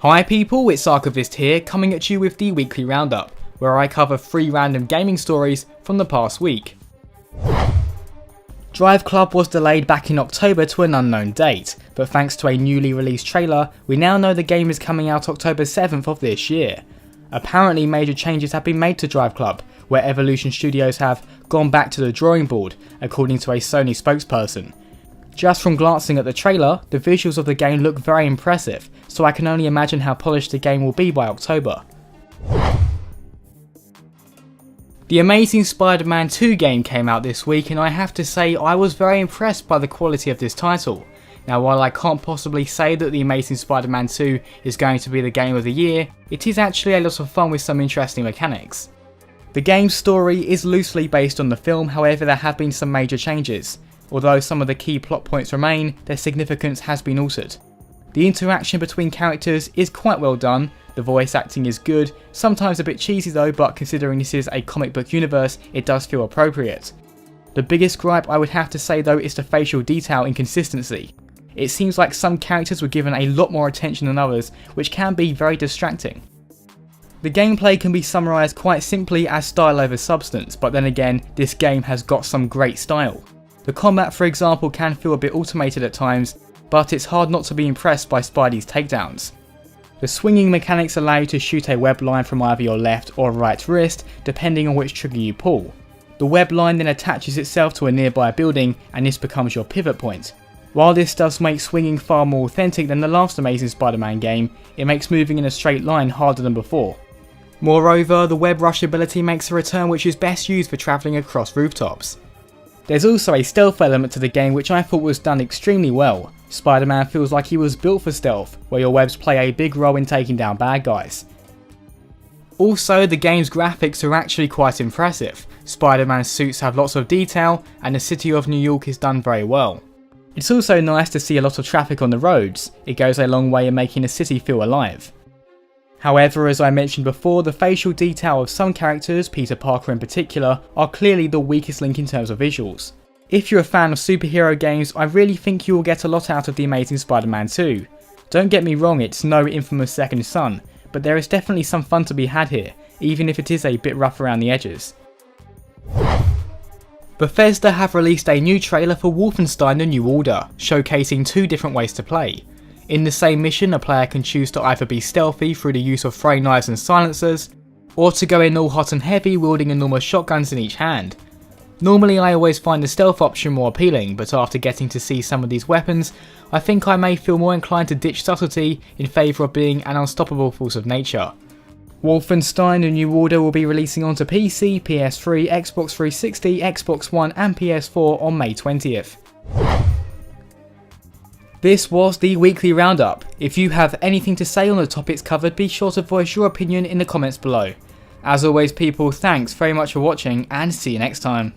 Hi people, it's Archivist here, coming at you with the weekly roundup, where I cover 3 random gaming stories from the past week. DriveClub was delayed back in October to an unknown date, but thanks to a newly released trailer, we now know the game is coming out October 7th of this year. Apparently major changes have been made to DriveClub, where Evolution Studios have gone back to the drawing board, according to a Sony spokesperson. Just from glancing at the trailer, the visuals of the game look very impressive, so I can only imagine how polished the game will be by October. The Amazing Spider-Man 2 game came out this week, and I have to say I was very impressed by the quality of this title. Now while I can't possibly say that The Amazing Spider-Man 2 is going to be the game of the year, it is actually a lot of fun with some interesting mechanics. The game's story is loosely based on the film, however there have been some major changes. Although some of the key plot points remain, their significance has been altered. The interaction between characters is quite well done, the voice acting is good, sometimes a bit cheesy though, but considering this is a comic book universe, it does feel appropriate. The biggest gripe I would have to say though is the facial detail inconsistency. It seems like some characters were given a lot more attention than others, which can be very distracting. The gameplay can be summarised quite simply as style over substance, but then again, this game has got some great style. The combat, for example, can feel a bit automated at times, but it's hard not to be impressed by Spidey's takedowns. The swinging mechanics allow you to shoot a web line from either your left or right wrist, depending on which trigger you pull. The web line then attaches itself to a nearby building, and this becomes your pivot point. While this does make swinging far more authentic than the last Amazing Spider-Man game, it makes moving in a straight line harder than before. Moreover, the web rush ability makes a return which is best used for travelling across rooftops. There's also a stealth element to the game which I thought was done extremely well. Spider-Man feels like he was built for stealth, where your webs play a big role in taking down bad guys. Also, the game's graphics are actually quite impressive. Spider-Man's suits have lots of detail, and the city of New York is done very well. It's also nice to see a lot of traffic on the roads, it goes a long way in making the city feel alive. However, as I mentioned before, the facial detail of some characters, Peter Parker in particular, are clearly the weakest link in terms of visuals. If you're a fan of superhero games, I really think you will get a lot out of The Amazing Spider-Man 2. Don't get me wrong, it's no infamous Second Son, but there is definitely some fun to be had here, even if it is a bit rough around the edges. Bethesda have released a new trailer for Wolfenstein the New Order, showcasing 2 different ways to play. In the same mission, a player can choose to either be stealthy through the use of throwing knives and silencers, or to go in all hot and heavy wielding enormous shotguns in each hand. Normally I always find the stealth option more appealing, but after getting to see some of these weapons, I think I may feel more inclined to ditch subtlety in favour of being an unstoppable force of nature. Wolfenstein the New Order will be releasing onto PC, PS3, Xbox 360, Xbox One and PS4 on May 20th. This was the weekly roundup. If you have anything to say on the topics covered, be sure to voice your opinion in the comments below. As always people, thanks very much for watching and see you next time.